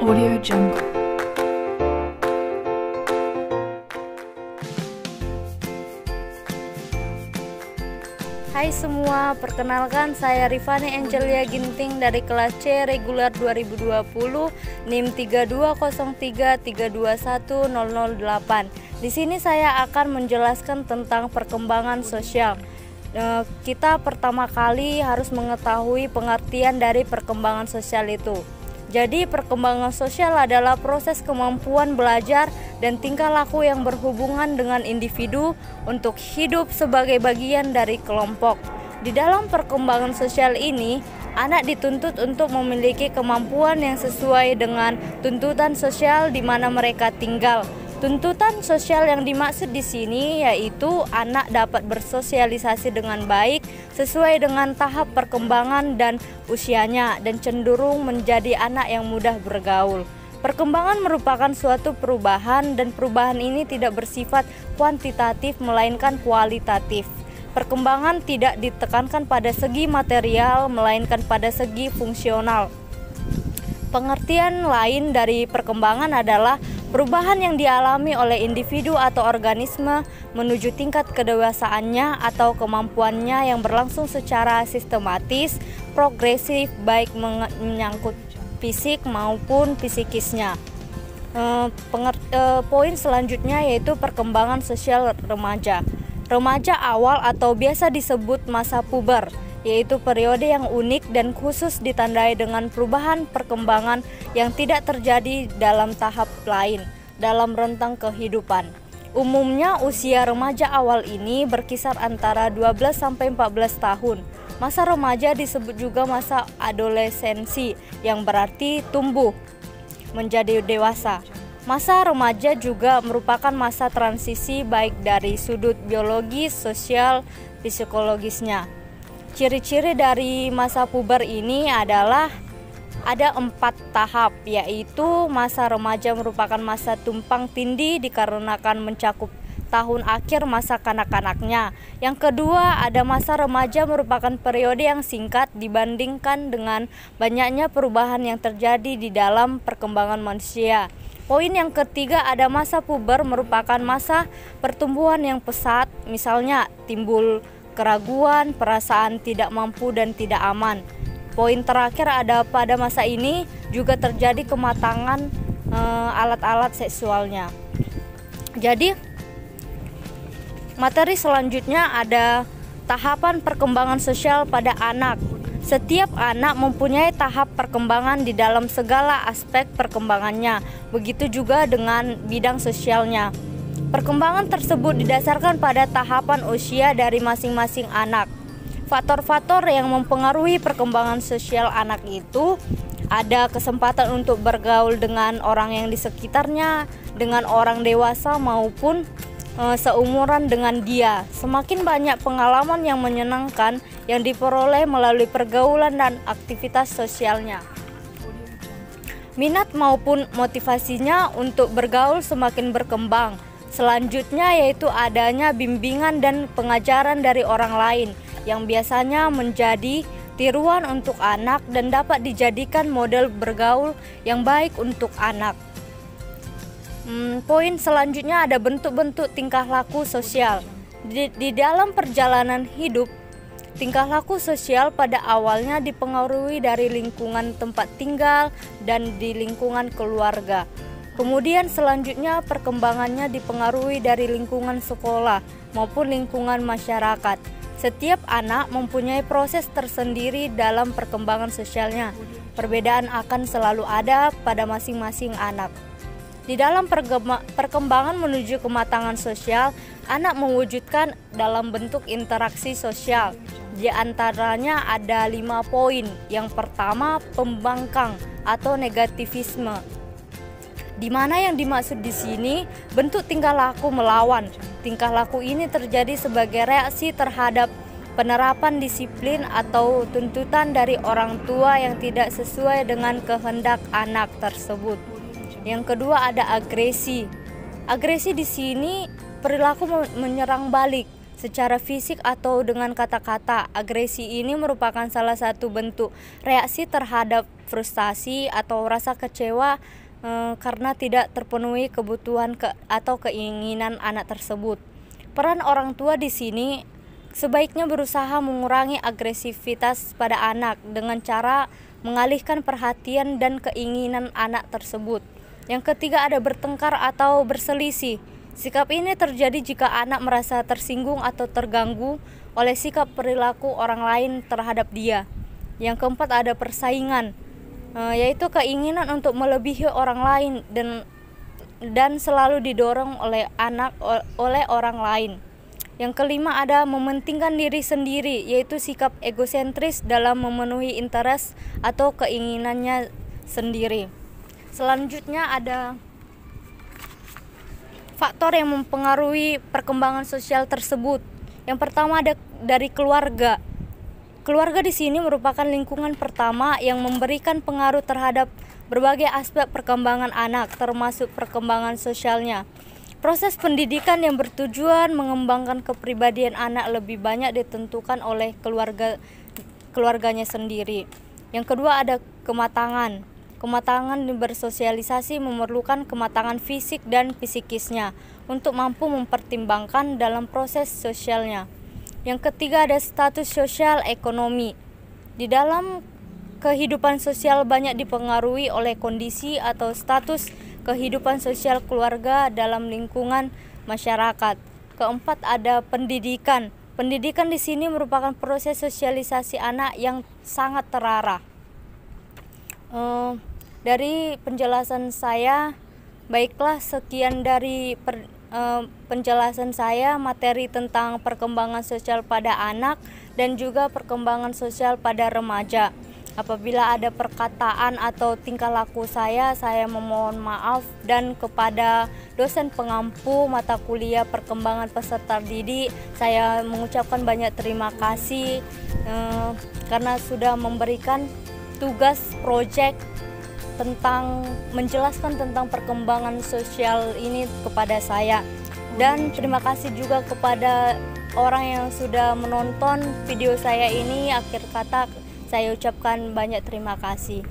Audio Jungle. Hai semua, perkenalkan saya Rifani Angelia Ginting dari kelas C reguler 2020 NIM 32033210008. Di sini saya akan menjelaskan tentang perkembangan sosial. Kita pertama kali harus mengetahui pengertian dari perkembangan sosial itu. Jadi perkembangan sosial adalah proses kemampuan belajar dan tingkah laku yang berhubungan dengan individu untuk hidup sebagai bagian dari kelompok. Di dalam perkembangan sosial ini, anak dituntut untuk memiliki kemampuan yang sesuai dengan tuntutan sosial di mana mereka tinggal. Tuntutan sosial yang dimaksud di sini yaitu anak dapat bersosialisasi dengan baik sesuai dengan tahap perkembangan dan usianya dan cenderung menjadi anak yang mudah bergaul. Perkembangan merupakan suatu perubahan dan perubahan ini tidak bersifat kuantitatif melainkan kualitatif. Perkembangan tidak ditekankan pada segi material melainkan pada segi fungsional. Pengertian lain dari perkembangan adalah perubahan yang dialami oleh individu atau organisme menuju tingkat kedewasaannya atau kemampuannya yang berlangsung secara sistematis, progresif, baik menyangkut fisik maupun psikisnya. Poin selanjutnya yaitu perkembangan sosial remaja. Remaja awal atau biasa disebut masa puber, yaitu periode yang unik dan khusus ditandai dengan perubahan perkembangan yang tidak terjadi dalam tahap lain dalam rentang kehidupan. Umumnya usia remaja awal ini berkisar antara 12 sampai 14 tahun. Masa remaja disebut juga masa adolescensi yang berarti tumbuh menjadi dewasa. Masa remaja juga merupakan masa transisi baik dari sudut biologis, sosial, psikologisnya. Ciri-ciri dari masa puber ini adalah ada 4 tahap, yaitu masa remaja merupakan masa tumpang tindih dikarenakan mencakup tahun akhir masa kanak-kanaknya. Yang kedua, ada masa remaja merupakan periode yang singkat dibandingkan dengan banyaknya perubahan yang terjadi di dalam perkembangan manusia. Poin yang ketiga, ada masa puber merupakan masa pertumbuhan yang pesat, misalnya timbul keraguan, perasaan tidak mampu dan tidak aman. Poin terakhir, ada pada masa ini juga terjadi kematangan alat-alat seksualnya. Jadi materi selanjutnya ada tahapan perkembangan sosial pada anak. Setiap anak mempunyai tahap perkembangan di dalam segala aspek perkembangannya, begitu juga dengan bidang sosialnya. Perkembangan tersebut didasarkan pada tahapan usia dari masing-masing anak. Faktor-faktor yang mempengaruhi perkembangan sosial anak itu ada kesempatan untuk bergaul dengan orang yang di sekitarnya, dengan orang dewasa maupun seumuran dengan dia. Semakin banyak pengalaman yang menyenangkan yang diperoleh melalui pergaulan dan aktivitas sosialnya. Minat maupun motivasinya untuk bergaul semakin berkembang. Selanjutnya yaitu adanya bimbingan dan pengajaran dari orang lain yang biasanya menjadi tiruan untuk anak dan dapat dijadikan model bergaul yang baik untuk anak. Poin selanjutnya ada bentuk-bentuk tingkah laku sosial. Di dalam perjalanan hidup, tingkah laku sosial pada awalnya dipengaruhi dari lingkungan tempat tinggal dan di lingkungan keluarga. Kemudian selanjutnya perkembangannya dipengaruhi dari lingkungan sekolah maupun lingkungan masyarakat. Setiap anak mempunyai proses tersendiri dalam perkembangan sosialnya. Perbedaan akan selalu ada pada masing-masing anak. Di dalam perkembangan menuju kematangan sosial, anak mewujudkan dalam bentuk interaksi sosial. Di antaranya ada 5 poin. Yang pertama, pembangkang atau negativisme. Di mana yang dimaksud di sini bentuk tingkah laku melawan. Tingkah laku ini terjadi sebagai reaksi terhadap penerapan disiplin atau tuntutan dari orang tua yang tidak sesuai dengan kehendak anak tersebut. Yang kedua ada agresi. Agresi di sini perilaku menyerang balik secara fisik atau dengan kata-kata. Agresi ini merupakan salah satu bentuk reaksi terhadap frustasi atau rasa kecewa karena tidak terpenuhi kebutuhan atau keinginan anak tersebut. Peran orang tua di sini sebaiknya berusaha mengurangi agresivitas pada anak dengan cara mengalihkan perhatian dan keinginan anak tersebut. Yang ketiga, ada bertengkar atau berselisih. Sikap ini terjadi jika anak merasa tersinggung atau terganggu oleh sikap perilaku orang lain terhadap dia. Yang keempat, ada persaingan, yaitu keinginan untuk melebihi orang lain dan selalu didorong oleh orang lain. Yang kelima, ada mementingkan diri sendiri, yaitu sikap egosentris dalam memenuhi interest atau keinginannya sendiri. Selanjutnya ada faktor yang mempengaruhi perkembangan sosial tersebut. Yang pertama, ada dari keluarga. Keluarga di sini merupakan lingkungan pertama yang memberikan pengaruh terhadap berbagai aspek perkembangan anak, termasuk perkembangan sosialnya. Proses pendidikan yang bertujuan mengembangkan kepribadian anak lebih banyak ditentukan oleh keluarganya sendiri. Yang kedua, ada kematangan. Kematangan bersosialisasi memerlukan kematangan fisik dan psikisnya untuk mampu mempertimbangkan dalam proses sosialnya. Yang ketiga, ada status sosial ekonomi. Di dalam kehidupan sosial banyak dipengaruhi oleh kondisi atau status kehidupan sosial keluarga dalam lingkungan masyarakat. Keempat, ada pendidikan. Pendidikan di sini merupakan proses sosialisasi anak yang sangat terarah. Dari penjelasan saya, baiklah, sekian dari penjelasan saya materi tentang perkembangan sosial pada anak dan juga perkembangan sosial pada remaja. Apabila ada perkataan atau tingkah laku saya memohon maaf, dan kepada dosen pengampu mata kuliah perkembangan peserta didik, saya mengucapkan banyak terima kasih karena sudah memberikan tugas proyek tentang menjelaskan tentang perkembangan sosial ini kepada saya. Dan terima kasih juga kepada orang yang sudah menonton video saya ini. Akhir kata saya ucapkan banyak terima kasih.